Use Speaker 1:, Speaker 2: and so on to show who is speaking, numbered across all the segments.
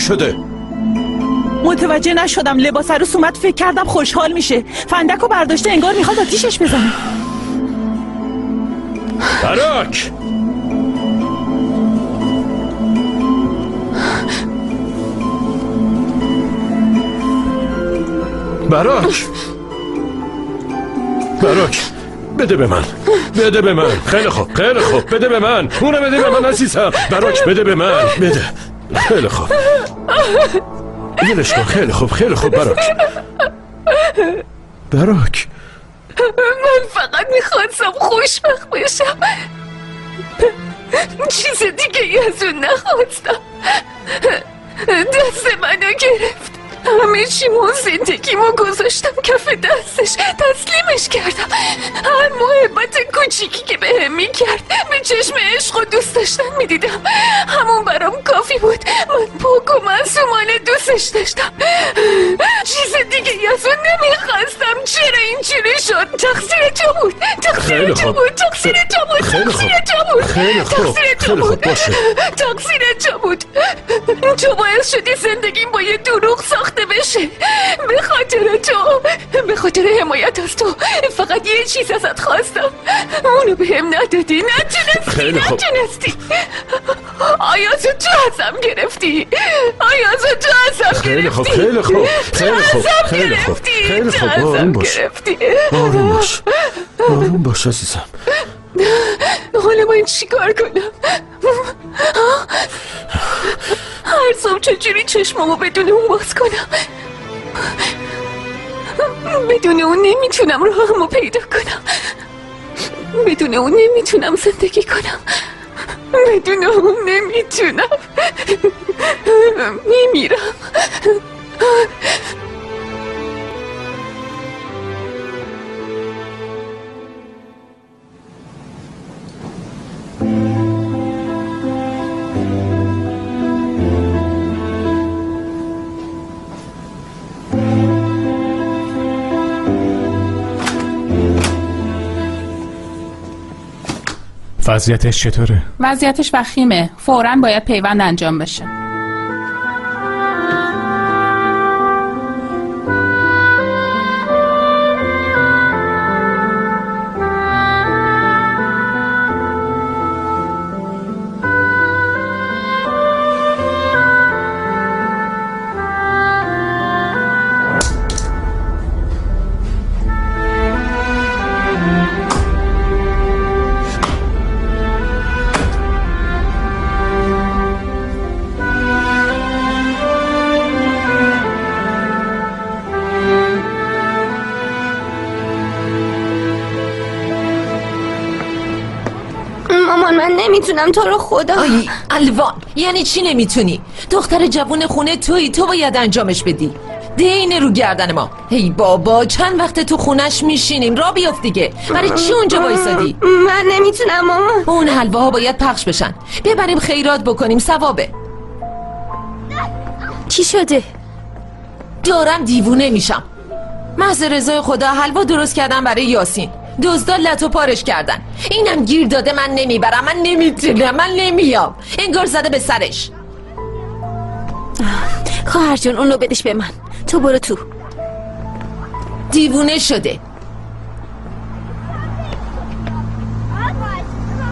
Speaker 1: شده؟
Speaker 2: متوجه نشدم. لباس عروس اومد، فکر کردم خوشحال میشه. فندکو برداشته، انگار میخواد آتیشش بزنه.
Speaker 1: براک! براک! براک! بده به من، بده به من. خیلی خوب، خیلی خوب، بده به من. اونو بده به من عزیزم. براک بده به من، بده. خیلی خوب، ولش کن. خیلی خوب، خیلی خوب. براک، براک،
Speaker 3: من فقط میخواستم خوشبخت بشم، چیز دیگه ای از اون نخواستم. دست منو گرفت، همه چیمو زندگیمو گذاشتم کف دستش، تسلیمش کردم. هر محبت کوچیکی که بهم میکرد به چشم عشق و دوست داشتن میدیدم، همون برام کافی بود. من پاک و معصومانه دوستش داشتم، چیز دیگه ای از اون نمیخواستم. چرا اینجوری شد؟ تقصیر تو بود، تقصیر تو بود، تقصیر تو بود، تقصیر تو بود، تقصیر تو بود، تقصیر تو بود. تو باعث شدی زندگیم با یه دروغ ساخته بشه. به خاطر تو، به خاطر حمایت از تو، فقط یه چیز ازت خواستم، اونو بهم ندادی. نتونستی. آیا تو ازم گرفتی؟ آیا تو ازم گرفتی؟
Speaker 1: خیلی خوب، خیلی خوب، خیلی خوب، خیلی خوب. آروم باش، آروم باش، آروم باش عزیزم.
Speaker 3: حالا من چی کار کنم؟ هر صبح چجوری چشمامو بدون اون باز کنم؟ بدون اون نمیتونم راهمو پیدا کنم، بدون اون نمیتونم زندگی کنم، بدون اون نمیتونم. میمیرم.
Speaker 4: وضعیتش چطوره؟
Speaker 5: وضعیتش وخیمه، فوراً باید پیوند انجام بشه.
Speaker 3: نمیتونم. تو رو خدا.
Speaker 6: آی الوان، یعنی چی نمیتونی؟ دختر جوون خونه تویی، تو باید انجامش بدی. دین رو گردن ما. هی بابا، چند وقت تو خونش میشینیم، را بیافت دیگه. برای چی اونجا وایسادی؟
Speaker 3: من نمیتونم ماما.
Speaker 6: اون حلواها باید پخش بشن، ببریم خیرات بکنیم، ثوابه.
Speaker 3: چی شده؟
Speaker 6: دارم دیوونه میشم. محض رضای خدا حلوا درست کردم برای یاسین، دزدا لتو پارش کردن. اینم گیر داده من نمیبرم، من نمیتونم، من نمیام. انگار زده به سرش.
Speaker 3: خواهر جون اونو بدش به من، تو برو تو.
Speaker 6: دیوونه شده.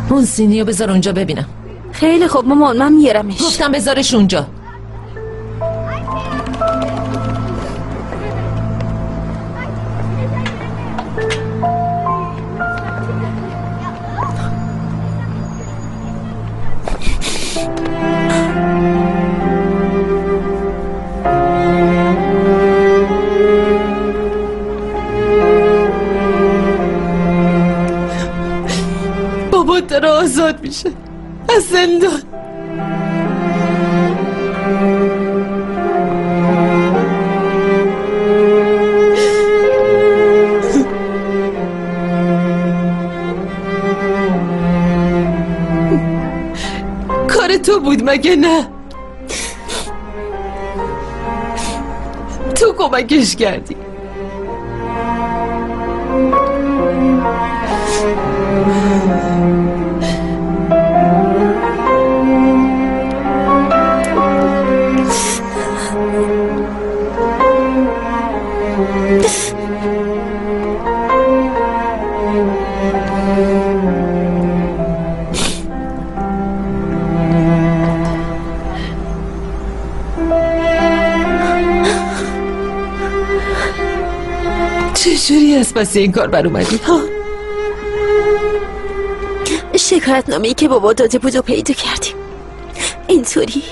Speaker 6: اون سینیو بذار اونجا ببینم.
Speaker 3: خیلی خوب مامان، من میارمش.
Speaker 6: گفتم بذارش اونجا.
Speaker 3: بابا داره آزاد میشه از زندان. کار تو بود مگه نه؟ تو کمکش کردی.
Speaker 6: چجوری از پس این کار بر اومدی؟
Speaker 3: شکایتنامه‌ای که بابا داده بود و پیدا کردیم. اینطوری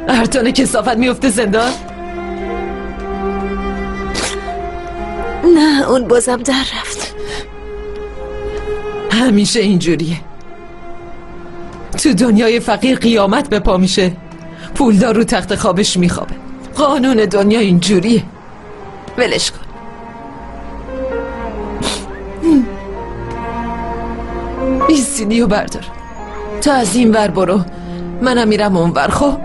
Speaker 6: ارتان کثافت میفته زندان؟
Speaker 3: نه اون بازم در رفت.
Speaker 6: همیشه اینجوریه. تو دنیای فقیر قیامت به پا میشه، پولدار رو تخت خوابش میخوابه. قانون دنیا اینجوریه. ولش کن. این سینیو بردار، تا از این ور برو، منم میرم اون ور. خب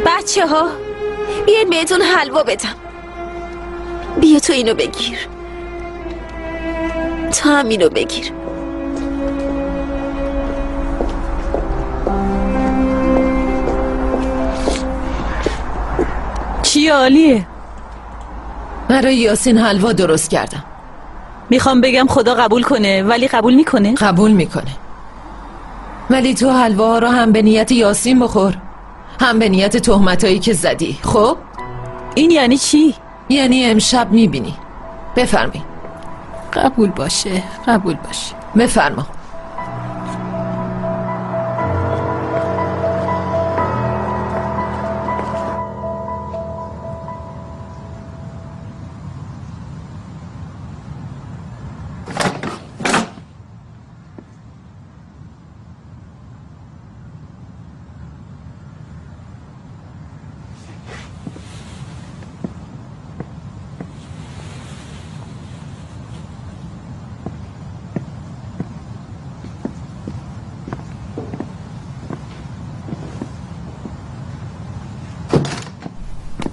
Speaker 3: بچه ها بیاین بهتون حلوا بدم. بیا تو اینو بگیر، تو هم اینو بگیر.
Speaker 2: چی عالیه.
Speaker 6: برای یاسین حلوا درست کردم.
Speaker 2: میخوام بگم خدا قبول کنه، ولی قبول میکنه؟
Speaker 6: قبول میکنه، ولی تو حلوا رو هم به نیت یاسین بخور، هم به نیت تهمتایی که زدی. خب
Speaker 2: این یعنی چی؟
Speaker 6: یعنی امشب میبینی. بفرمی.
Speaker 5: قبول باشه، قبول باشه.
Speaker 6: بفرما.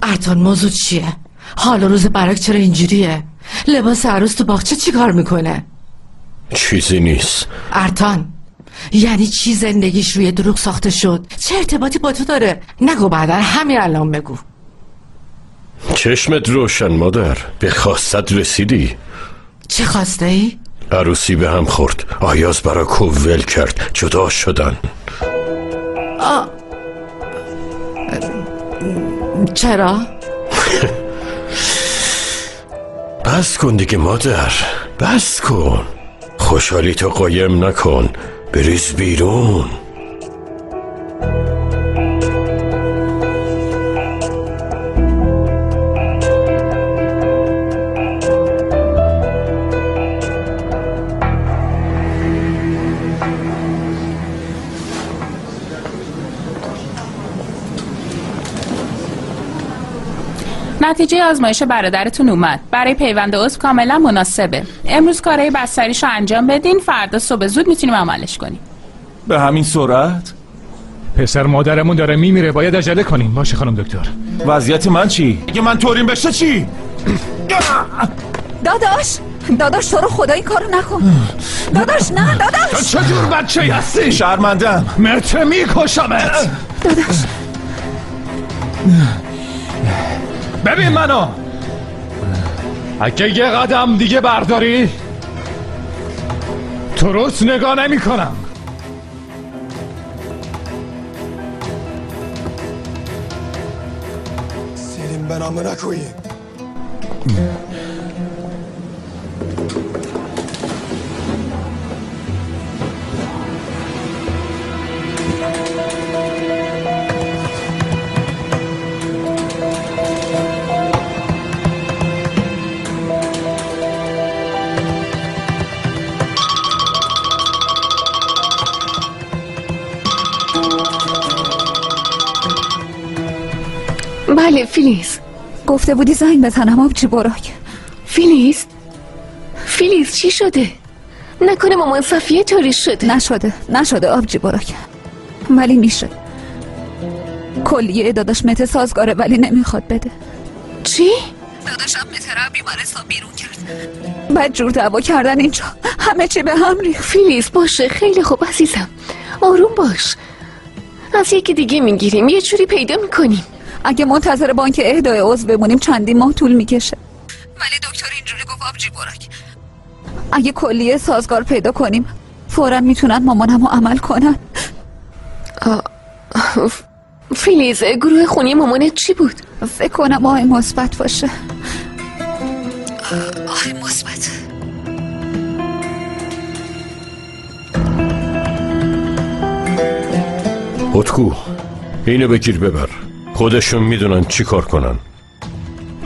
Speaker 6: ارتان موضوع چیه؟ حال روز برک چرا اینجوریه؟ لباس عروس تو باغچه چی کار میکنه؟
Speaker 1: چیزی نیست.
Speaker 6: ارتان یعنی چی زندگیش روی دروغ ساخته شد؟ چه ارتباطی با تو داره؟ نگو بعدا، همین الان بگو.
Speaker 1: چشمت روشن مادر، به خواستت رسیدی.
Speaker 6: چه خواسته ای؟
Speaker 1: عروسی به هم خورد، آیاز برا کوول کرد، جدا شدن.
Speaker 6: چرا؟
Speaker 1: بس کن دیگه مادر، بس کن. خوشحالی تو قایم نکن، بریز بیرون.
Speaker 5: نتیجه آزمایش برادرتون اومد. برای پیوند عضو کاملا مناسبه. امروز کارهای بستریشو انجام بدین، فردا صبح زود میتونیم عملش کنیم.
Speaker 4: به همین سرعت؟
Speaker 7: پسر مادرمون داره میمیره، باید عجله کنیم. باشه خانم دکتر.
Speaker 4: وضعیت من چی؟ اگه من طوریم بشه چی؟
Speaker 8: داداش تو رو خدا این کارو نکن. داداش نه داداش.
Speaker 7: تو چجور بچه هستی؟
Speaker 4: شرمندم.
Speaker 7: مرته میکشمت.
Speaker 8: داداش
Speaker 7: ببین منو، اگه یه قدم دیگه برداری درست نگاه نمی کنم.
Speaker 9: Senin ben amına koyayım.
Speaker 3: بله فیلیز.
Speaker 8: گفته بودی زنگ بزنم آبجی براک.
Speaker 3: فیلیز چی شده؟ نکنه مامان صفیه طوری شده؟
Speaker 8: نشده آبجی براک، ولی میشه. کلیه داداش مته سازگاره ولی نمیخواد بده.
Speaker 3: چی؟
Speaker 8: داداشم مته را بیمارستان بیرون کرد، بعد جور دعوا کردن اینجا، همه چی به هم ریخت.
Speaker 3: فیلیز باشه، خیلی خوب عزیزم، آروم باش. از یکی دیگه میگیریم، یه جوری پیدا میکنیم.
Speaker 8: اگه منتظر بانک اهدای عضو بمونیم چندین ماه طول میکشه. ولی دکتر اینجوری گفت آبجی برک اگه کلیه سازگار پیدا کنیم فوراً میتونن مامانمو عمل کنن.
Speaker 3: فیلیز، گروه خونی مامانت چی بود؟
Speaker 8: فکر کنم آی مثبت باشه. آی مثبت.
Speaker 1: هتکو اینو بگیر ببر، خودشون میدونن چی کار کنن.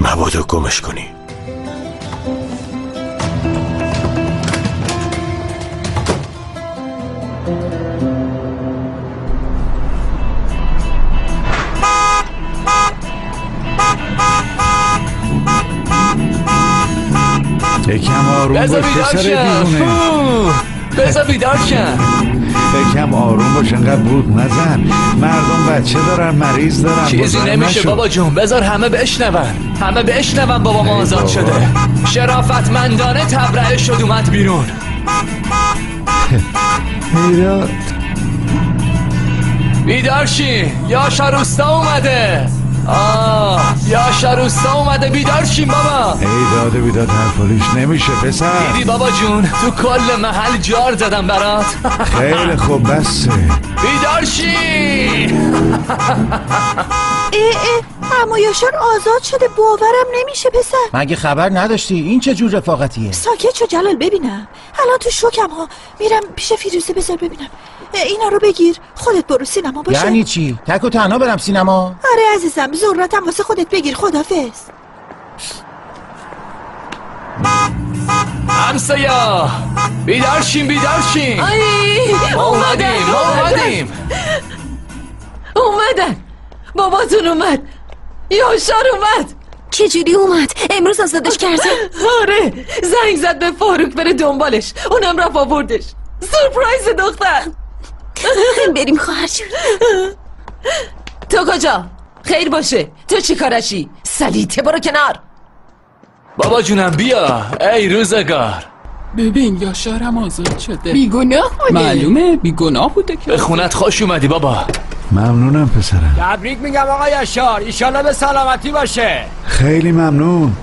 Speaker 1: مبادا گمش کنی.
Speaker 10: یکم آروم باش پسر دیوونه.
Speaker 11: بذار بیدار شن.
Speaker 10: یکم آروم باش، انقدر بود نزن. مردم بچه دارن، مریض دارن.
Speaker 11: چیزی نمیشه بابا جون، بذار همه بشنون بابا ما آزاد شده. شرافتمندانه تبرئه شد اومد بیرون. بیدار شین، یاشا روستا اومده. یاشا روستا اومده، بیدار شین بابا.
Speaker 10: داده بیداد حرفالیش نمیشه پسر.
Speaker 11: دیدی بابا جون، تو کل محل جار زدم برات.
Speaker 10: خیلی خوب بسه.
Speaker 11: بیدار شین.
Speaker 2: اما یاشار آزاد شده، باورم نمیشه پسر.
Speaker 12: مگه خبر نداشتی؟ این چه جور رفاقتیه؟
Speaker 2: ساکت شو جلال، ببینم الان تو شوکم ها. میرم پیش فیروزه، بذار ببینم. اینا رو بگیر، خودت برو سینما باشه.
Speaker 12: یعنی چی؟ تک و تنها برم سینما؟
Speaker 2: آره عزیزم، ضرورتم واسه خودت بگیر. خدافظ.
Speaker 11: همسایا بیدار شین.
Speaker 6: اومدن. باباتون اومد. یاشار اومد.
Speaker 3: چجوری اومد؟ امروز آزادش کردن؟
Speaker 6: آره، زنگ زد به فاروق بره دنبالش، اونم رفت آوردش. سورپرایز دختر.
Speaker 3: بریم خواهر جون.
Speaker 6: تو کجا؟ خیر باشه. تو چی کارشی؟ سلیته برو کنار.
Speaker 11: بابا جونم بیا. ای روزگار.
Speaker 5: ببین یاشارم آزاد شده.
Speaker 3: بیگناه بوده.
Speaker 5: معلومه بیگناه بوده که.
Speaker 11: به خونت خوش اومدی بابا.
Speaker 10: ممنونم پسرم.
Speaker 13: تبریک میگم آقا یاشار، ایشالله به سلامتی باشه.
Speaker 10: خیلی ممنون.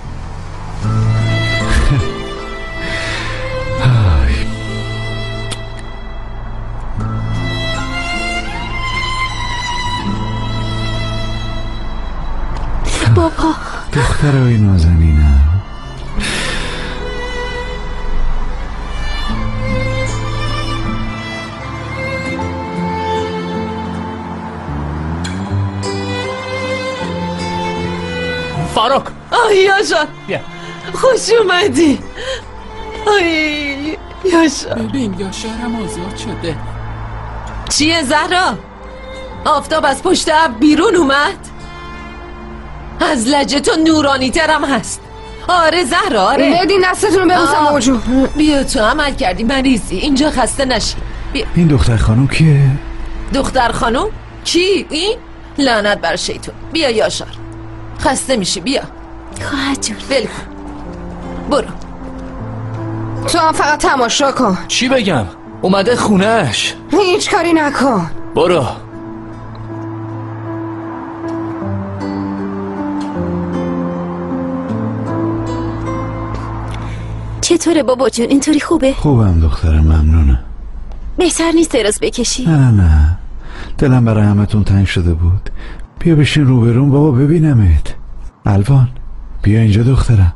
Speaker 3: بابا
Speaker 10: دخترای نازنینم.
Speaker 11: فاروق.
Speaker 6: یاشار
Speaker 11: بیا.
Speaker 6: خوش اومدی. یاشار.
Speaker 5: ببین یاشارم آزاد شده.
Speaker 6: چیه زهرا؟ آفتاب از پشت ابر بیرون اومد؟ از لجه تو نورانی ترم هست. آره زهرا، آره.
Speaker 3: ندین دستتون رو ببوسم موجود.
Speaker 6: بیا تو عمل کردی، مریضی، اینجا خسته نشی. بیا.
Speaker 10: این دختر خانم کیه؟
Speaker 6: دختر خانم؟ کی؟ این؟ لعنت بر شیطون. بیا یاشار، خسته میشی. بیا
Speaker 3: خواهر جون.
Speaker 6: ول برو.
Speaker 3: تو هم فقط تماشا کن.
Speaker 11: چی بگم؟ اومده خونش.
Speaker 3: هیچ کاری نکن.
Speaker 11: برو.
Speaker 3: چطوره بابا جون؟ اینطوری خوبه؟
Speaker 10: خوبم دخترم، ممنونم.
Speaker 3: بهتر نیست دراز بکشی؟
Speaker 10: نه دلم برای همتون تنگ شده بود. بیا بشین روبرون بابا ببینمت. الوان بیا اینجا دخترم.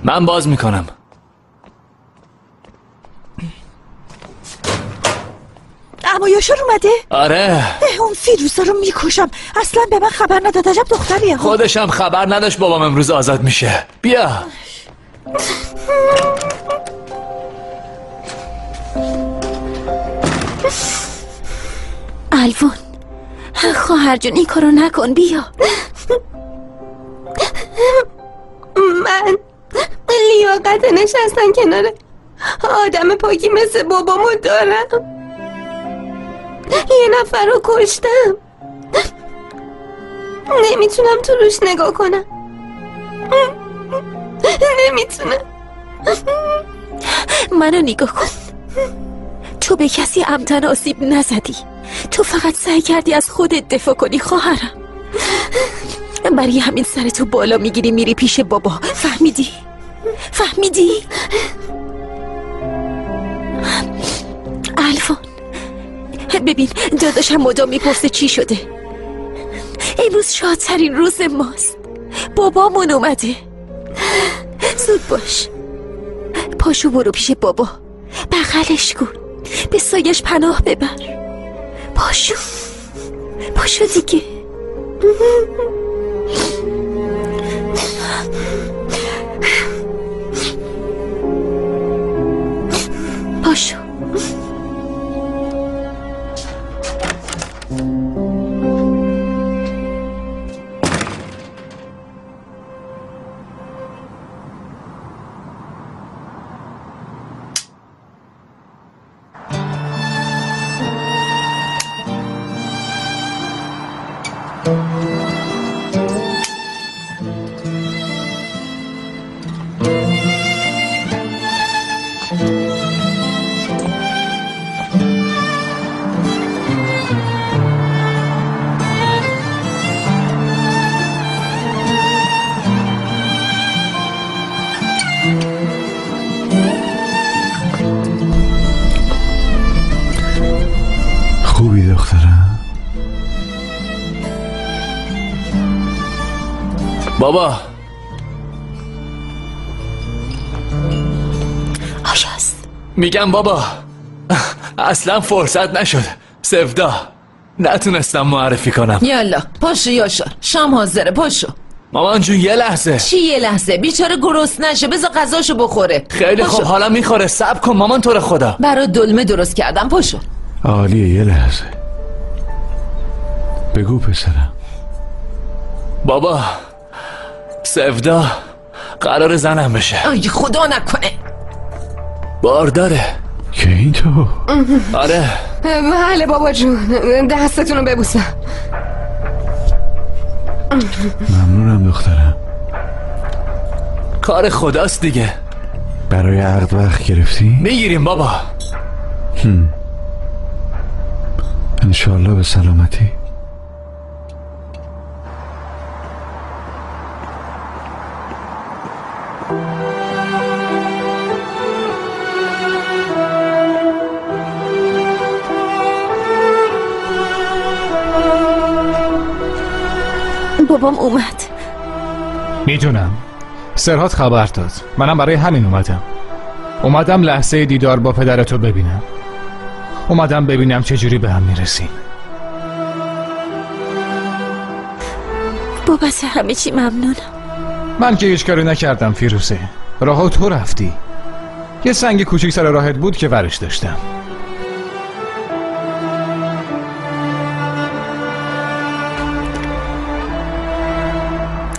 Speaker 11: من باز میکنم.
Speaker 2: اما یاشار اومده؟
Speaker 11: آره.
Speaker 2: اون فیروزا رو میکشم. اصلا به من خبر نداد. عجب دختریه.
Speaker 11: خودشم خبر نداشت بابام امروز آزاد میشه. بیا.
Speaker 3: الوان خواهر جون این کارو نکن. بیا.
Speaker 14: من لیاقت نشستن کنار
Speaker 3: آدم پاکی مثل بابامو دارم. یه نفر رو کشتم. نمیتونم تو روش نگاه کنم. نمیتونم.
Speaker 14: منو نگاه کن. تو به کسی عمدن آسیب نزدی. تو فقط سعی کردی از خودت دفاع کنی خواهرم. برای همین سرتو بالا میگیری میری پیش بابا. فهمیدی؟ فهمیدی؟ الفان ببین داداشم مدام میپرسه چی شده. امروز شادترین روز ماست. بابامون اومده. زود باش، پاشو برو پیش بابا، بغلش کن، به سایش پناه ببر. پاشو پاشو دیگه. پاشو.
Speaker 10: خوبی دخترم؟
Speaker 11: بابا
Speaker 14: آشاز
Speaker 11: میگم بابا اصلا فرصت نشد. سفدا نتونستم معرفی کنم.
Speaker 6: یالا پاشو یاشار، شام حاضره، پاشو.
Speaker 11: مامان جون یه لحظه.
Speaker 6: چی یه لحظه؟ بیچاره گرسنه نشه، بذار غذاشو بخوره.
Speaker 11: خیلی خوب حالا میخوره. صبر کن مامان تو رو خدا.
Speaker 6: برای دلمه درست کردم، پاشو.
Speaker 10: عالیه، یه لحظه بگو پسرم.
Speaker 11: بابا سفدا قرار زنم بشه.
Speaker 6: ای خدا نکنه.
Speaker 11: بار داره
Speaker 10: که این تو؟
Speaker 11: آره.
Speaker 3: بله بابا جون، دستتون رو ببوسم.
Speaker 10: ممنونم دخترم.
Speaker 11: کار خداست دیگه.
Speaker 10: برای عقد وقت گرفتی؟
Speaker 11: میگیریم بابا.
Speaker 10: انشالله به سلامتی.
Speaker 14: بابام اومد.
Speaker 7: میدونم سرهات خبر داد. منم برای همین اومدم لحظه دیدار با پدرتو ببینم. اومدم ببینم چجوری به هم میرسیم.
Speaker 14: بابت همه چی ممنونم.
Speaker 7: من که هیچ کاری نکردم فیروزه. راه تو رفتی. یه سنگ کوچیک سر راهت بود که ورش داشتم.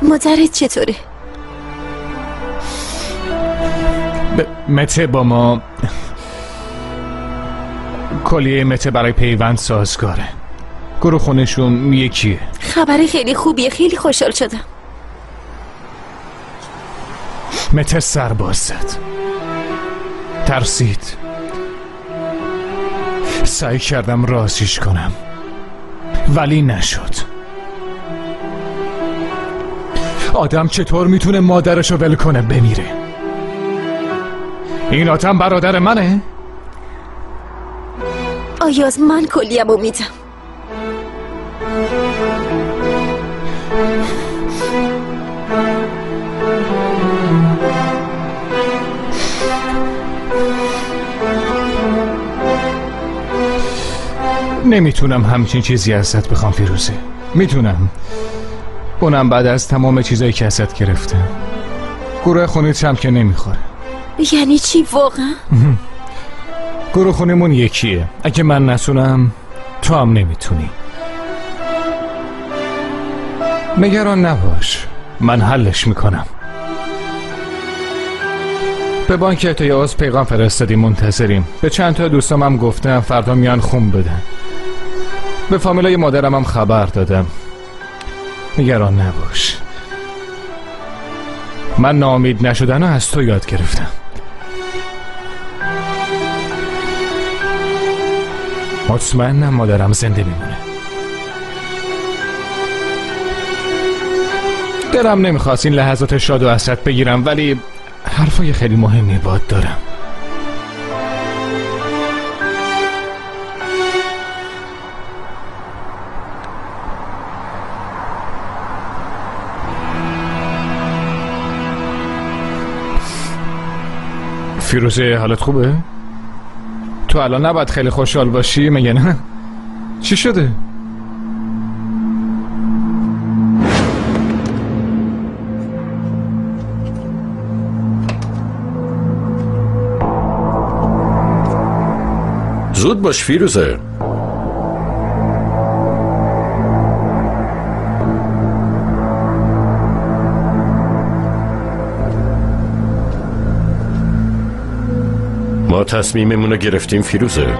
Speaker 14: مادرت چطوره؟
Speaker 7: مته با ما کلیه مته برای پیوند سازگاره. گروه خونشون یکیه.
Speaker 14: خبر خیلی خوبیه، خیلی خوشحال شدم.
Speaker 7: مته سرباز زد، ترسید. سعی کردم راضیش کنم ولی نشد. آدم چطور میتونه مادرشو ول کنه بمیره؟ این آدم برادر منه؟
Speaker 14: آیاز من کلیه‌مو میدم.
Speaker 7: نمیتونم همچین چیزی ازت بخوام فیروزه. میتونم، اونم بعد از تمام چیزایی که ازت گرفتم. گروه خونیت هم که نمیخوره.
Speaker 14: یعنی چی واقعا؟
Speaker 7: گروه خونیمون یکیه. اگه من نتونم تو هم نمیتونی. نگران نباش، من حلش میکنم. به بانک اهدای عضو پیغام فرستادیم، منتظریم. به چند تا دوستام هم گفتم فردا میان خون بدن. به فامیلای مادرم هم خبر دادم. نگران نباش. من ناامید نشدن رو از تو یاد گرفتم. مطمئنم مادرم زنده میمونه. دلم نمیخواست این لحظات شاد و حسرت بگیرم، ولی حرفای خیلی مهمی باید دارم. فیروزه، حالت خوبه؟ تو الان نباید خیلی خوشحال باشی مگه نه؟ چی شده؟
Speaker 1: زود باش فیروزه. ما تصمیممون رو گرفتیم فیروزه.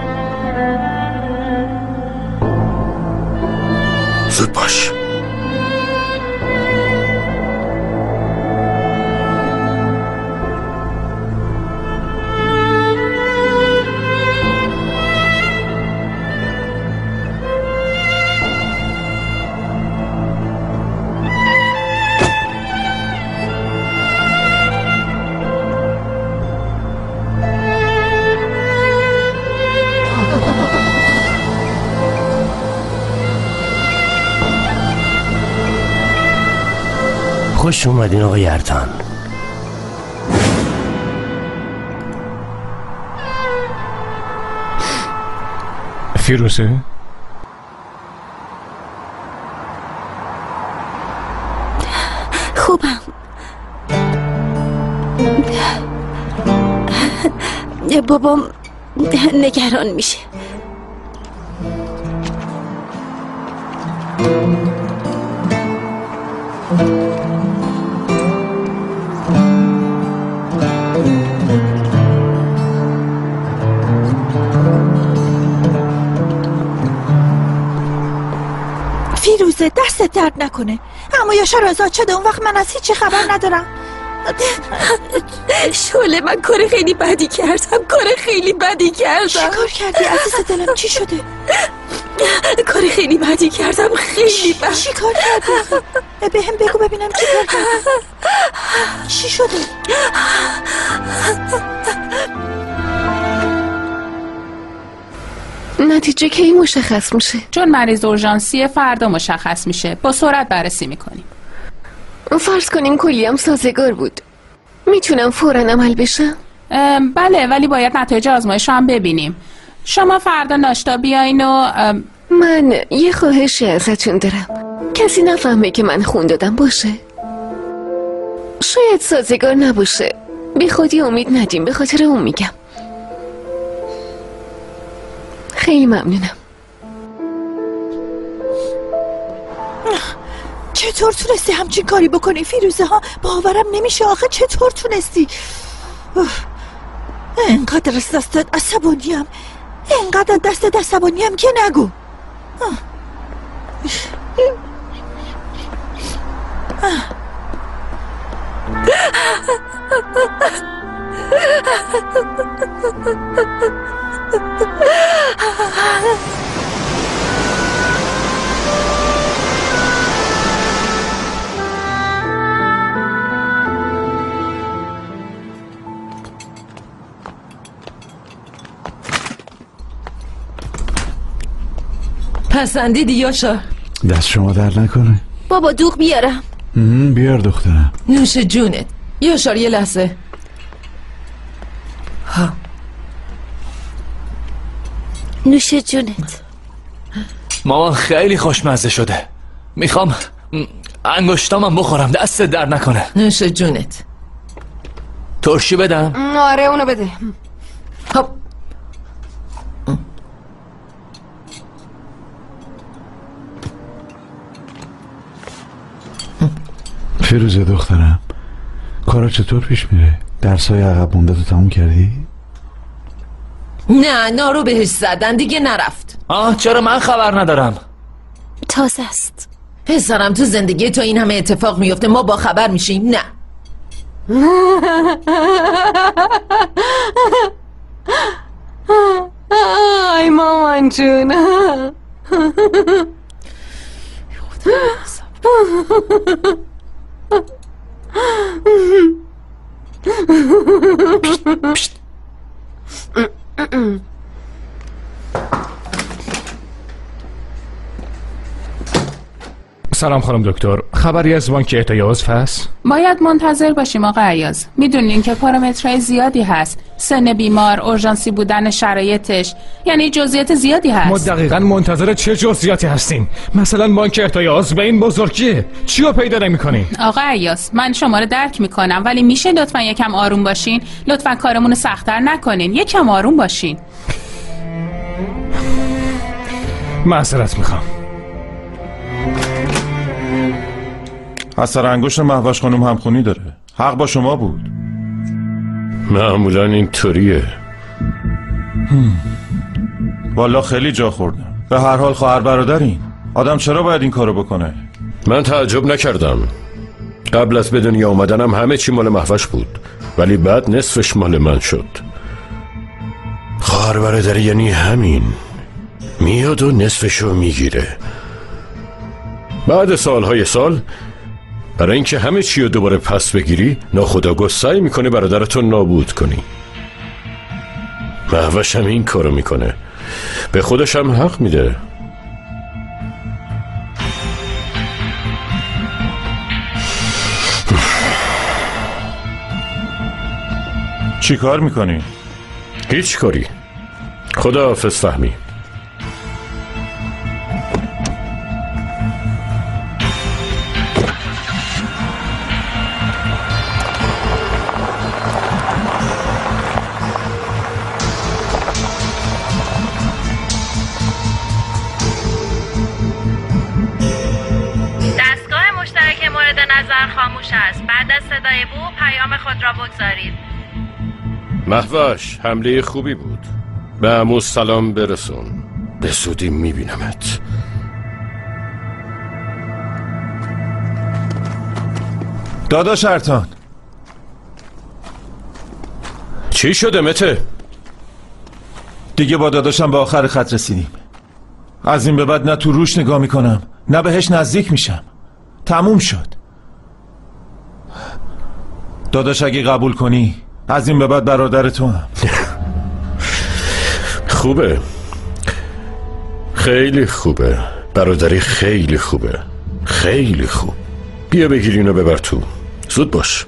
Speaker 1: زود باش.
Speaker 15: خوش اومدین آقای ارتان.
Speaker 7: فیروزه؟
Speaker 14: خوبم. بابام نگران میشه.
Speaker 2: فیروزه دستت درد نکنه. اما یاشار آزاد شده، اون وقت من از هیچی خبر ندارم.
Speaker 14: شعله، من کار خیلی بدی کردم.
Speaker 2: چی کار کردی عزیز دلم؟ چی شده؟
Speaker 14: کار خیلی بدی کردم. خیلی بد.
Speaker 2: چی کار کردی؟ به هم بگو ببینم چی کار کردی. چی شده؟
Speaker 3: نتیجه کی مشخص میشه؟
Speaker 5: چون مریض اورژانسی فردا مشخص میشه. با سرعت بررسی میکنیم.
Speaker 3: فرض کنیم کلیم سازگار بود، میتونم فوراً عمل بشم؟
Speaker 5: بله، ولی باید نتایج آزمایش رو هم ببینیم. شما فردا ناشتا بیاین و
Speaker 3: من یه خواهشی ازتون دارم. کسی نفهمه که من خون دادم باشه. شاید سازگار نباشه، بی خودی امید ندیم، به خاطر اون میگم. خیلی ممنونم.
Speaker 2: چطور تونستی همچین کاری بکنی فیروزه ها؟ باورم نمیشه آخه. چطور تونستی؟ انقدر از دستت عصبانیم، انقدر دستت عصبانیم که نگو.
Speaker 6: پسندیدی یاشار؟
Speaker 10: دست شما در نکنه.
Speaker 14: بابا دوغ بیارم.
Speaker 10: بیار دخترم.
Speaker 6: نوش جونت. یاشار یه لحظه. ها.
Speaker 14: نوش جونت.
Speaker 11: مامان خیلی خوشمزه شده. میخوام انگشتامم بخورم. دست در نکنه.
Speaker 6: نوش جونت.
Speaker 11: ترشی بدم؟
Speaker 3: آره اونو بده.
Speaker 6: هپ.
Speaker 10: فیروزه دخترم، کارا چطور پیش میره؟ درسای عقب مونده تو تموم کردی؟
Speaker 6: نه نارو بهش زدن دیگه نرفت.
Speaker 11: چرا من خبر ندارم؟
Speaker 14: تازه است.
Speaker 6: پسرم تو زندگی تو این همه اتفاق میفته ما با خبر میشیم؟ نه.
Speaker 3: ای مامان جون.
Speaker 7: سلام خانم دکتر، خبری از بانک اهدای عضو هست؟
Speaker 5: باید منتظر باشیم آقا عیاض. میدونین که پارامترهای زیادی هست، سن بیمار، اورژانسی بودن شرایطش، یعنی جزئیات زیادی هست.
Speaker 7: ما دقیقاً منتظر چه جزئیاتی هستیم؟ مثلا بانک اهدای عضو به این بزرگیه، چی رو پیدا نمی‌کنیم؟
Speaker 5: آقا عیاض من شما رو درک میکنم، ولی میشه لطفاً یکم آروم باشین؟ لطفاً کارمون رو سخت‌تر نکنین، یکم آروم باشین.
Speaker 7: معذرت میخوام.
Speaker 4: اثر انگشت مهوش خانم همخونی داره. حق با شما بود.
Speaker 1: معمولا این طوریه.
Speaker 4: والا خیلی جا خوردم. به هر حال خواهر برادرین. آدم چرا باید این کارو بکنه؟
Speaker 1: من تعجب نکردم. قبل از به دنیا اومدنم همه چی مال مهوش بود، ولی بعد نصفش مال من شد. خواهر برادری یعنی همین، میاد و نصفشو میگیره. بعد سالهای سال برای اینکه همه چی رو دوباره پس بگیری، ناخودآگاه سعی میکنه برادرتو نابود کنی. مهوش هم این کارو میکنه، به خودش هم حق میده.
Speaker 4: چی کار میکنی؟
Speaker 1: هیچ کاری. خداحافظ فهمی.
Speaker 16: خاموش است. بعد از صدای بو پیام خود را بگذارید.
Speaker 1: مهوش حمله خوبی بود. به عمو سلام برسون. به زودی میبینمت.
Speaker 4: داداش ارتان،
Speaker 1: چی شده مته؟
Speaker 4: دیگه با داداشم به آخر خط رسیدیم. از این به بعد نه تو روش نگاه میکنم نه بهش نزدیک میشم. تموم شد. داداش اگه قبول کنی از این به بعد برادر تو هم.
Speaker 1: خوبه، خیلی خوبه. برادری خیلی خوبه، خیلی خوب. بیا بگیر اینو ببر تو. زود باش.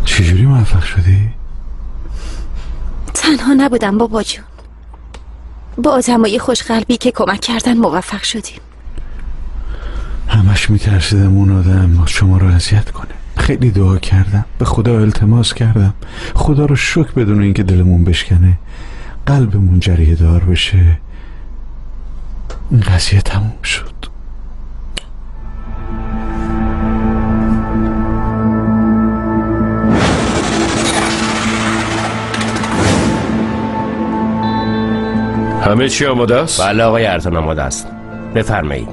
Speaker 10: چجوری موفق شدی؟
Speaker 14: تنها نبودم بابا جون، با آدمای خوشقلبی که کمک کردن موفق شدیم.
Speaker 10: همش میترسیدم اون آدم شما رو اذیت کنه. خیلی دعا کردم، به خدا التماس کردم، خدا رو شکر بدون اینکه دلمون بشکنه، قلبمون جریه دار بشه. این قضیه تموم شد.
Speaker 1: همه چی آماده است؟
Speaker 15: بله آقای ارتان آماده است. بفرمایید.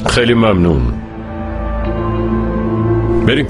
Speaker 1: خیلی ممنون. بریم.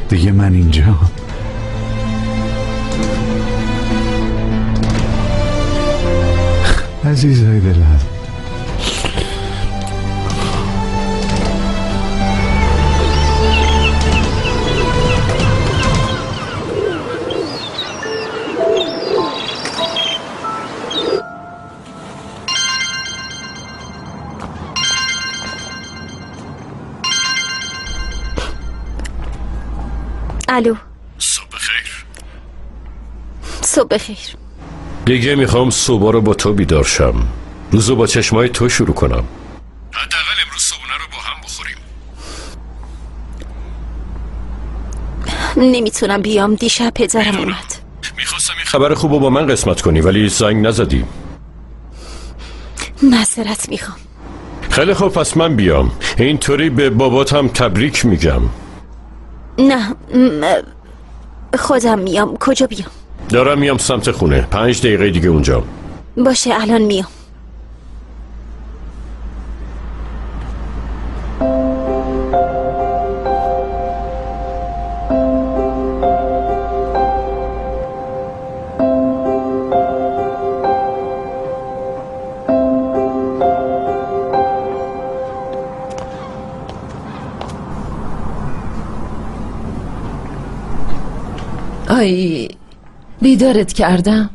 Speaker 10: دیگه من اینجا. عزیزای دلم،
Speaker 14: الو.
Speaker 1: صبح بخیر.
Speaker 14: صبح بخیر.
Speaker 1: دیگه میخوام صبح رو با تو بیدار شم، روزو با چشمای تو شروع کنم. حداقل امروز صبحونه رو با هم بخوریم.
Speaker 14: نمیتونم بیام، دیشب پدرم اومد.
Speaker 1: میخواستم این خبر خوب رو با من قسمت کنی ولی زنگ نزدی.
Speaker 14: معذرت میخوام.
Speaker 1: خیلی خوب، پس من بیام، اینطوری به باباتم تبریک میگم.
Speaker 14: نه خودم میام. کجا بیام؟
Speaker 1: دارم میام سمت خونه، 5 دقیقه دیگه اونجا.
Speaker 14: باشه الان میام.
Speaker 6: آی بیدارت کردم.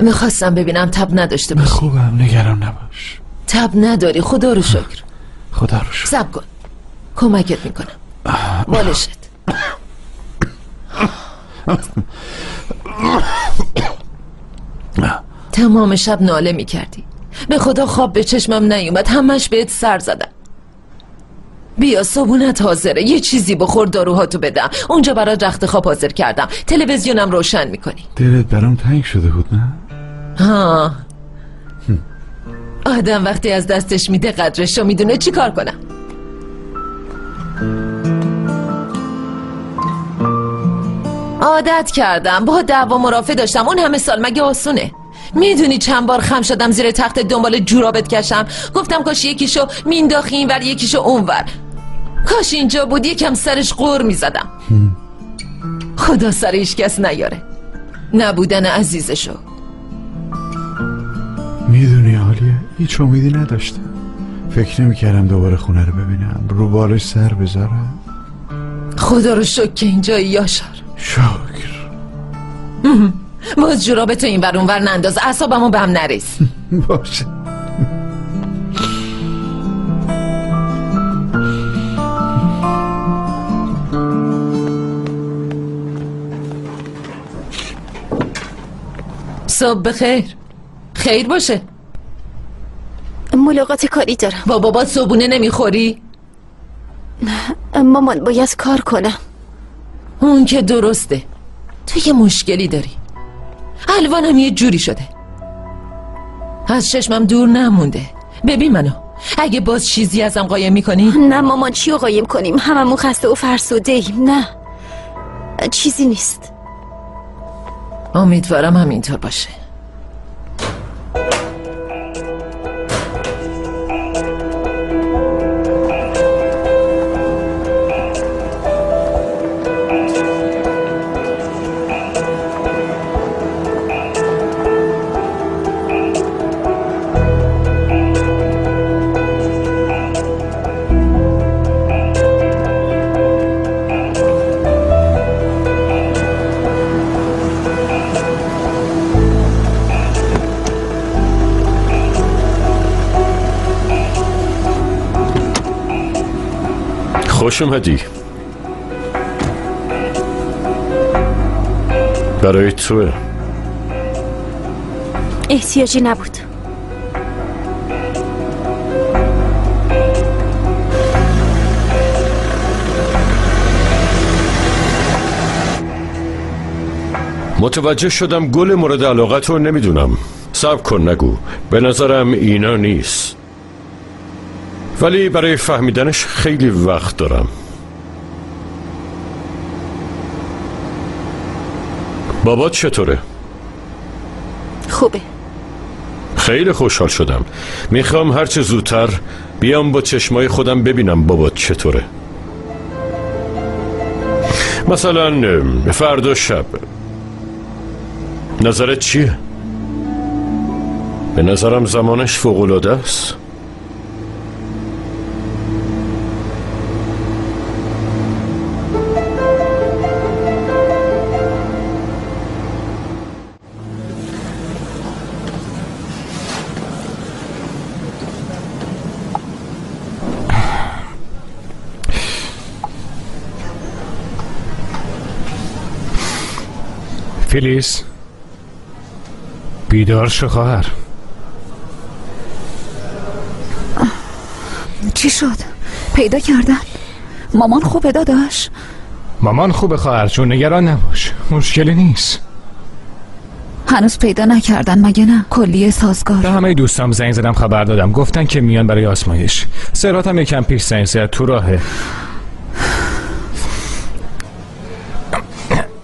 Speaker 6: میخواستم ببینم تب نداشته باشی.
Speaker 10: خوبم، نگران نباش.
Speaker 6: تب نداری، خدا رو شکر.
Speaker 10: خدا رو شکر.
Speaker 6: صبر کن، کمکت میکنم. بالشت. تمام شب ناله میکردی، به خدا خواب به چشمم نیومد، همش بهت سر زدم. بیا صبونت حاضره، یه چیزی بخور داروهاتو بدم. اونجا برات رخت خواب حاضر کردم، تلویزیونم روشن میکنی.
Speaker 10: دلت برام تنگ شده بود نه؟
Speaker 6: ها آدم وقتی از دستش میده قدرشو میدونه. چی کار کنم؟ عادت کردم، با دعوا مرافع داشتم اون همه سال، مگه آسونه؟ میدونی چند بار خم شدم زیر تخت دنبال جورابت کشم، گفتم کاش یکیشو مینداخی اینور یکیشو اونور، کاش اینجا بود یکم سرش قور میزدم. خدا سر هیچ کس نیاره، نبودن عزیزشو.
Speaker 10: میدونی عالیه، هیچ امیدی نداشتم. فکر نمیکردم دوباره خونه رو ببینم، رو بالش سر بذارم.
Speaker 6: خدا رو شکر که اینجایی یاشار.
Speaker 10: شکر.
Speaker 6: باز جورابتو این ور اون ور ننداز، اعصابمو به هم نریز.
Speaker 10: باشه.
Speaker 6: صبح بخیر. خیر باشه.
Speaker 14: ملاقات کاری دارم.
Speaker 6: با بابات صبونه نمیخوری؟
Speaker 14: مامان باید کار کنم.
Speaker 6: اون که درسته، تو یه مشکلی داری. الوانم یه جوری شده، از چشمم دور نمونده. ببین منو، اگه باز چیزی ازم قایم میکنی؟
Speaker 14: نه مامان، چی رو قایم کنیم؟ هممون خسته و فرسوده ایم. نه چیزی نیست.
Speaker 6: امیدوارم همینطور باشه.
Speaker 1: خوش اومدی. برای توه.
Speaker 14: احتیاجی نبود.
Speaker 1: متوجه شدم گل مورد علاقت رو نمیدونم. صبر کن نگو، به نظرم اینا نیست، ولی برای فهمیدنش خیلی وقت دارم. بابات چطوره؟
Speaker 14: خوبه.
Speaker 1: خیلی خوشحال شدم. میخوام هرچه زودتر بیام با چشمای خودم ببینم بابات چطوره. مثلا فردا شب نظرت چیه؟ به نظرم زمانش فوق‌العاده است.
Speaker 7: فیلیس بیدار شو خواهر.
Speaker 8: چی شد؟ پیدا کردن؟ مامان خوبه داداش؟
Speaker 7: مامان خوبه خواهر جون، نگران نباش، مشکلی نیست.
Speaker 8: هنوز پیدا نکردن مگه نه؟ کلیه سازگار.
Speaker 7: به همه دوستام زنگ زدم خبر دادم، گفتن که میان برای آزمایش. سراتم یکم پیش زنگ زد، تو راهه.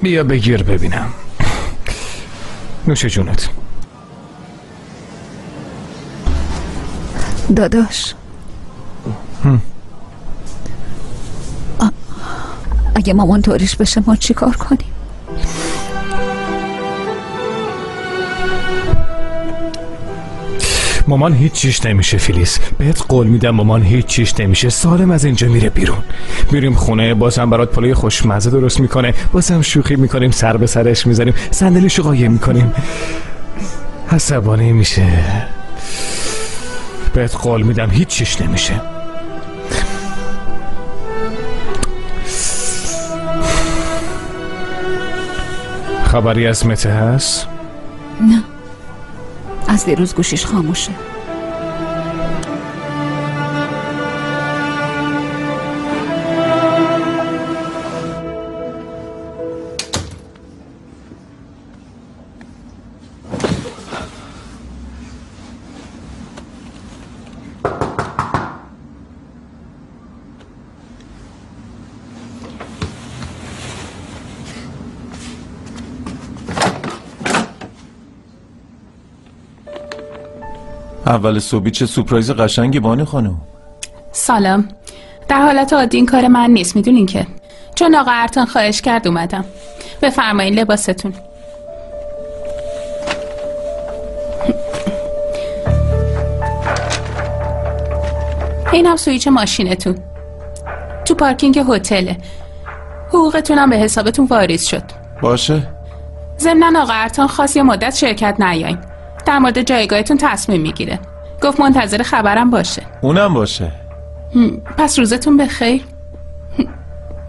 Speaker 7: بیا بگیر ببینم. نوش جونت.
Speaker 8: داداش اگه مامان طوریش بشه ما چی کار کنیم؟
Speaker 7: مامان هیچ چیش نمیشه فیلیس، بهت قول میدم مامان هیچ چیش نمیشه. سالم از اینجا میره بیرون، میریم خونه، بازم برات پلوی خوشمزه درست میکنه، بازم شوخی میکنیم، سر به سرش میزنیم، صندلیشو قایم میکنیم، عصبانی میشه. بهت قول میدم هیچ چیش نمیشه. خبری از مته هست؟
Speaker 8: نه، از دیروز گوشیش خاموشه.
Speaker 4: اول صبحی چه سورپرایز قشنگی بانو خانم.
Speaker 5: سلام. در حالت عادی این کار من نیست، میدونین که، چون آقا ارتان خواهش کرد اومدم. بفرمایین لباستون. اینم سویچ ماشینتون، تو پارکینگ هتله. حقوقتونم به حسابتون واریز شد.
Speaker 4: باشه.
Speaker 5: ضمناً آقا ارتان خواست یه مدت شرکت نیاین، در مورد جایگاهتون تصمیم میگیره. گفت منتظر خبرم باشه.
Speaker 4: اونم باشه.
Speaker 5: پس روزتون بخیر.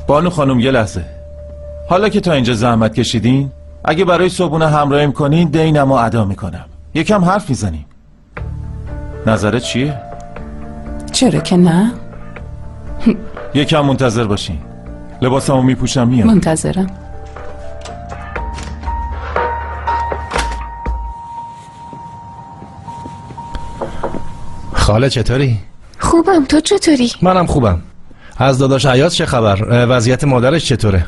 Speaker 4: بانو خانم یه لحظه، حالا که تا اینجا زحمت کشیدین، اگه برای صبحونه همراهیم کنین دینمو ادا میکنم، یکم حرف میزنیم. نظرت چیه؟
Speaker 5: چرا که نه؟
Speaker 4: یکم منتظر باشین، لباسمو میپوشم میام.
Speaker 5: منتظرم.
Speaker 17: خاله چطوری؟
Speaker 14: خوبم، تو چطوری؟
Speaker 17: منم خوبم. از داداش عیاض چه خبر؟ وضعیت مادرش چطوره؟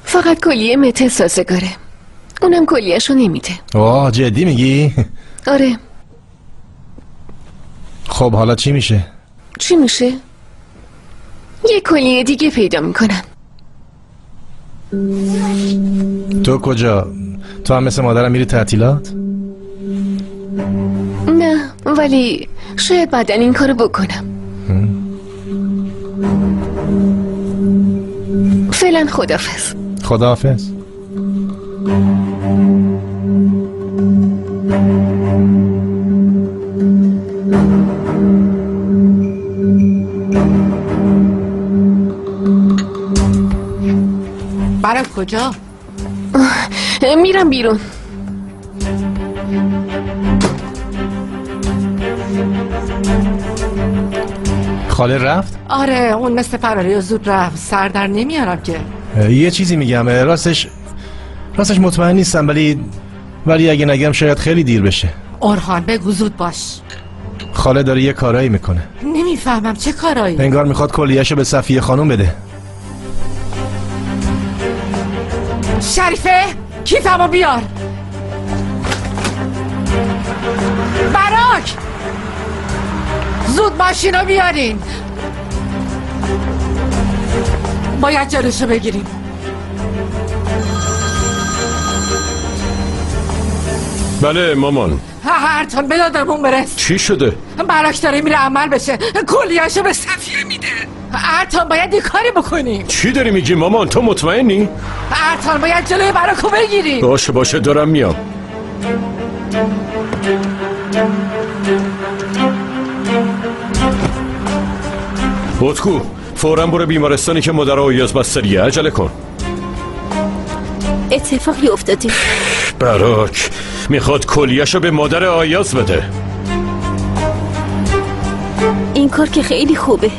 Speaker 14: فقط کلیه مته سازگاره، اونم کلیهشو نمیده.
Speaker 17: اوه جدی میگی؟
Speaker 14: آره.
Speaker 17: خب حالا چی میشه؟
Speaker 14: چی میشه؟ یه کلیه دیگه پیدا میکنن.
Speaker 17: تو کجا؟ تو هم مثل مادرم میری تعطیلات؟
Speaker 14: نه، ولی شاید بعداً این کارو بکنم. فعلا خداحافظ.
Speaker 17: خداحافظ.
Speaker 6: برای کجا؟
Speaker 14: میرم بیرون.
Speaker 17: خاله رفت؟
Speaker 6: آره، اون مثل فراری زود رفت. سر در نمیارم که.
Speaker 17: یه چیزی میگم، راستش مطمئن نیستم، ولی اگه نگم شاید خیلی دیر بشه.
Speaker 6: اورهان بگو زود باش.
Speaker 17: خاله داره یه کارایی میکنه.
Speaker 6: نمیفهمم چه کارایی؟
Speaker 17: انگار میخواد کلیه‌شو به صفیه خانم بده.
Speaker 6: شریفه کیفمو بیار. براک زود ماشینو بیارین. باید جلوشو بگیریم.
Speaker 1: بله مامان.
Speaker 6: ارتان به دادمون برس.
Speaker 1: چی شده؟
Speaker 6: براک داره میره عمل بشه، کلیه‌شو به صفیه میده. ارتان باید یه کاری بکنیم.
Speaker 1: چی داری میگی مامان؟ تو مطمئنی؟
Speaker 6: ارتان باید جلوی براکو بگیری.
Speaker 1: باشه دارم میام. بطکو فوراً برو بیمارستانی که مادر آیاز بستریه. عجله کن.
Speaker 14: اتفاقی افتاده.
Speaker 1: براک میخواد کلیه‌شو به مادر آیاز بده.
Speaker 14: این کار که خیلی خوبه.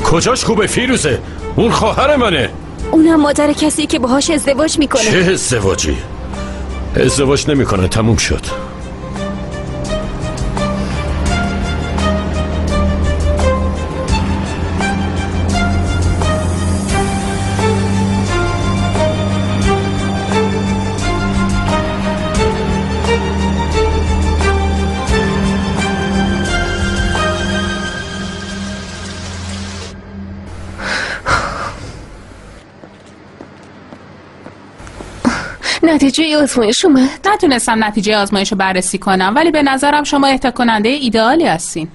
Speaker 1: کجاش خوبه فیروزه؟ اون خواهر منه.
Speaker 14: اونم مادر کسی که باهاش ازدواج میکنه.
Speaker 1: چه ازدواجی؟ ازدواج نمیکنه، تموم شد.
Speaker 3: نتیجه آزمایش اومد؟
Speaker 5: نتونستم نتیجه آزمایش رو بررسی کنم، ولی به نظرم شما اهدا کننده ایدئالی هستین.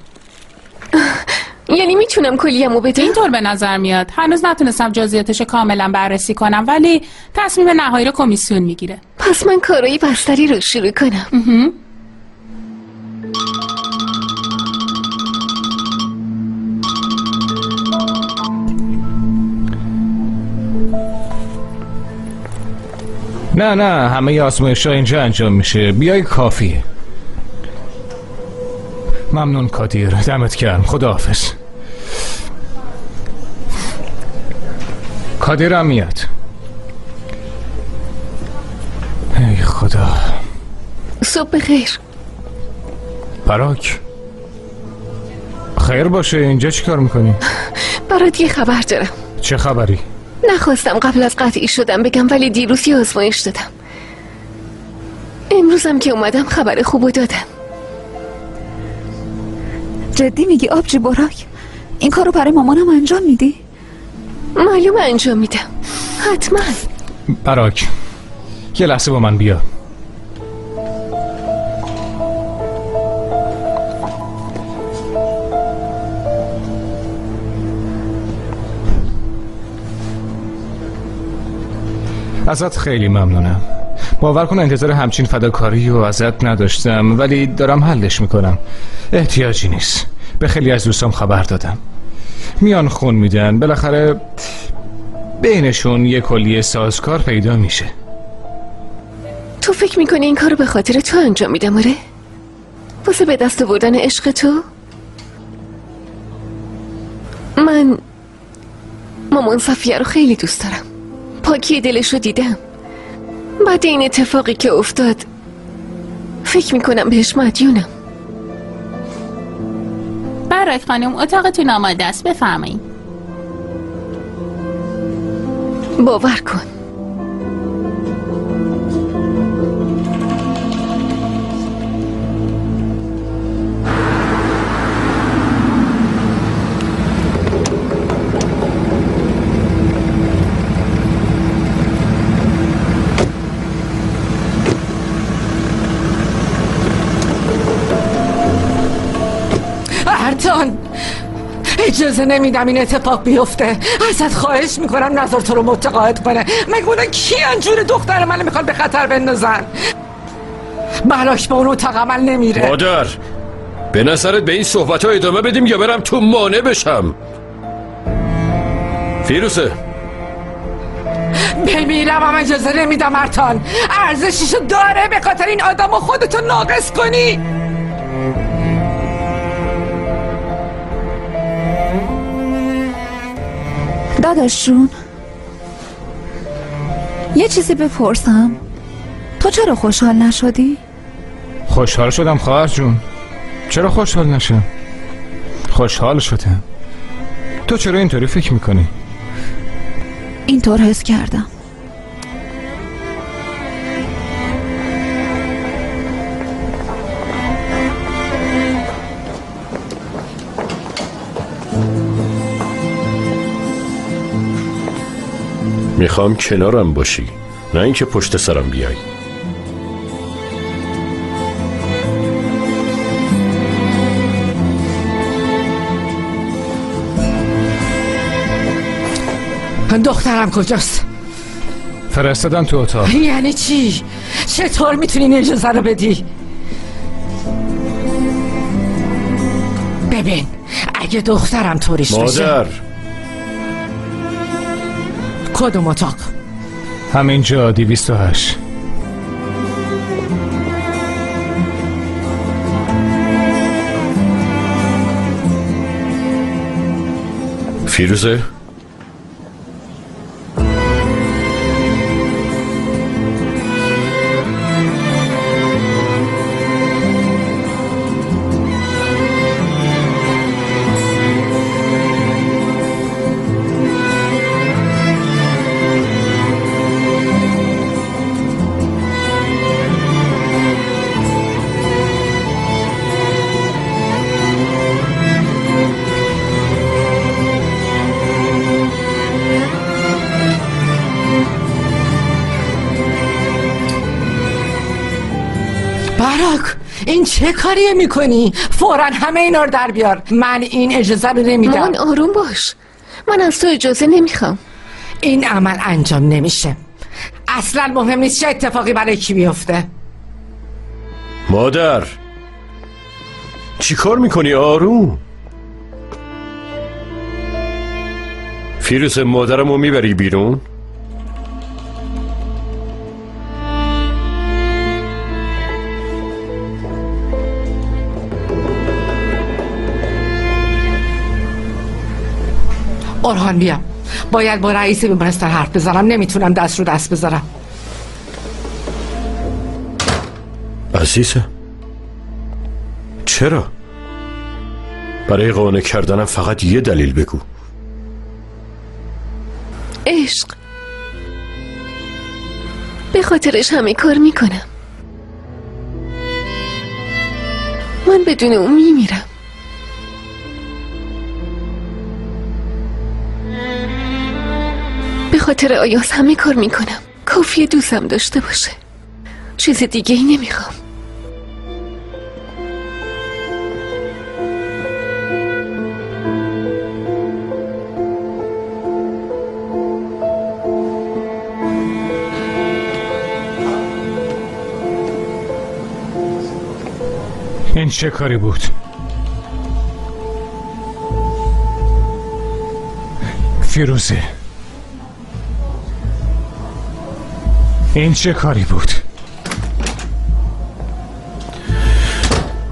Speaker 3: یعنی میتونم کلیه‌مو بدم؟
Speaker 5: اینطور به نظر میاد. هنوز نتونستم جزئیاتش کاملا بررسی کنم، ولی تصمیم نهایی رو کمیسیون میگیره.
Speaker 3: پس من کارای بستری رو شروع کنم.
Speaker 7: نه همه آزمایش‌ها اینجا انجام میشه. بیای کافیه. ممنون کادیر، دمت گرم. خداحافظ. کادیرم میاد. ای خدا.
Speaker 3: صبح بخیر.
Speaker 7: براک خیر باشه. اینجا چی کار میکنی؟
Speaker 3: برات یه خبر دارم.
Speaker 7: چه خبری؟
Speaker 3: نخواستم قبل از قطعی شدم بگم، ولی دیروز یه آزمایش دادم. امروزم که اومدم خبر خوبو دادم.
Speaker 8: جدی میگی آبجی براک؟ این کارو برای مامانم انجام میدی؟
Speaker 3: معلومه انجام میدم، حتما.
Speaker 7: براک یه لحظه با من بیا. ازت خیلی ممنونم. باور کن انتظار همچین فداکاری رو ازت نداشتم، ولی دارم حلش میکنم. احتیاجی نیست. به خیلی از دوستام خبر دادم، میان خون میدن، بالاخره بینشون یه کلیه سازکار پیدا میشه.
Speaker 3: تو فکر میکنی این کارو به خاطر تو انجام میدم؟ آره؟ واسه به دست آوردن عشق تو؟ من مامان صفیه رو خیلی دوست دارم. پاکی دلش رو دیدم. بعد این اتفاقی که افتاد فکر میکنم بهش مدیونم.
Speaker 5: براک خانم اتاقتون آماده است، بفرمایید.
Speaker 3: باور کن
Speaker 6: ارتان، اجازه نمیدم این اتفاق بیفته. ازت خواهش میکنم نظر تو رو متقاعد کنه. مگه اونا کی انجور دختر منو میخوان به خطر بندازن؟ براک به اون اتاق عمل نمیره.
Speaker 1: مادر، به نظرت به این صحبت ها ادامه بدیم یا برم تو مانع بشم؟ فیروزه
Speaker 6: بمیرم هم اجازه نمیدم ارتان. ارزشیشو داره به خاطر این آدم و خودتو ناقص کنی؟
Speaker 8: داداش جون، یه چیزی بپرسم، تو چرا خوشحال نشدی؟
Speaker 7: خوشحال شدم خواهر جون. چرا خوشحال نشم؟ خوشحال شدم. تو چرا اینطوری فکر میکنی؟
Speaker 8: اینطور حس کردم.
Speaker 1: میخوام کنارم باشی، نه اینکه پشت سرم بیای.
Speaker 6: دخترم کجاست؟
Speaker 7: فرستادم تو اتاق.
Speaker 6: یعنی چی؟ چطور میتونی این اجازه رو بدی؟ ببین اگه دخترم طوریش بشه.
Speaker 1: مادر
Speaker 6: کدوم اتاق؟
Speaker 7: همینجا 208.
Speaker 1: فیروزه؟
Speaker 6: این چه کاریه میکنی؟ فوراً همه اینا رو در بیار. من این اجازه رو نمیدم.
Speaker 3: مامان آروم باش، من از تو اجازه نمیخوام.
Speaker 6: این عمل انجام نمیشه. اصلا مهم نیست چه اتفاقی برای کی بیفته.
Speaker 1: مادر چی کار میکنی؟ آروم. فیروزه مادرمو میبری بیرون؟
Speaker 6: orhan بیا. باید با رئیس بیمارستان حرف بزنم. نمیتونم دست رو دست بذارم.
Speaker 1: عزیزم چرا؟ برای قانع کردنم فقط یه دلیل بگو.
Speaker 3: عشق. به خاطرش همه کار میکنم. من بدون اون میمیرم. به خاطر آیاس همه کار میکنم. کافیه دوستم داشته باشه. چیز دیگه ای نمیخوام.
Speaker 7: این چه کاری بود؟ فیروزه این چه کاری بود؟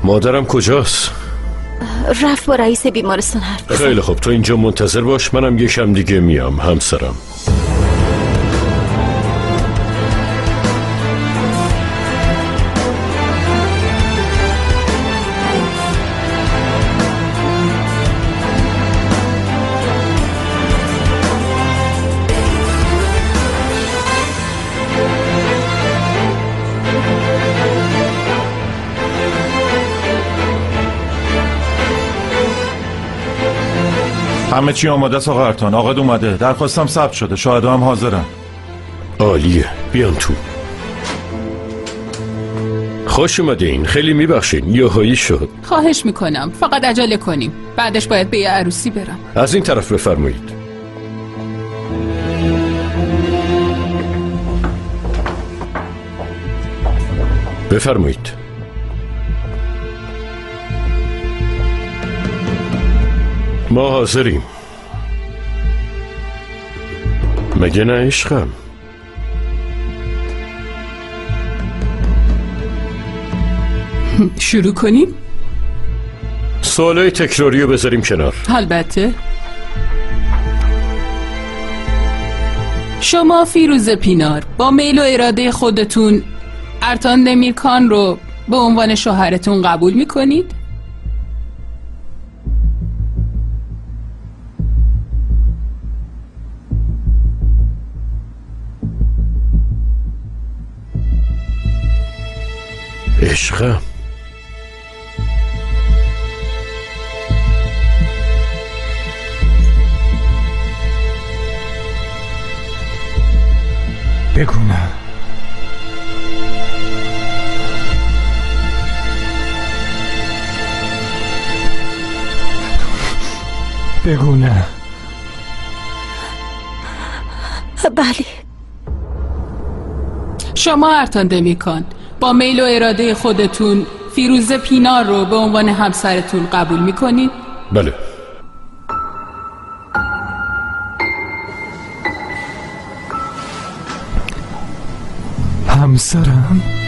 Speaker 1: مادرم کجاست؟
Speaker 14: رفت با رئیس بیمارستان حرف بزن.
Speaker 1: خیلی خوب تو اینجا منتظر باش، منم یکم دیگه میام. همسرم
Speaker 4: همه چی آماده است آقا ارتان. آقاد اومده، درخواستم ثبت شده، شاهدا هم حاضرن.
Speaker 1: عالیه، بیان تو. خوش اومدین. خیلی میبخشین یهویی شد.
Speaker 5: خواهش میکنم فقط عجله کنیم، بعدش باید به یه عروسی برم.
Speaker 1: از این طرف بفرمایید. بفرمایید. ما حاضریم. مگه نه عشقم؟
Speaker 5: شروع کنیم؟
Speaker 1: سوالای تکراری رو بذاریم کنار.
Speaker 5: البته. شما فیروزه پینار با میل و اراده خودتون ارتان دمیرکان رو به عنوان شوهرتون قبول میکنید؟
Speaker 1: عشقم
Speaker 7: بگو نه. بگو نه.
Speaker 14: بله.
Speaker 5: شما ارتان دمیکان با میل و اراده خودتون فیروزه پینار رو به عنوان همسرتون قبول میکنید؟
Speaker 1: بله.
Speaker 7: همسرم؟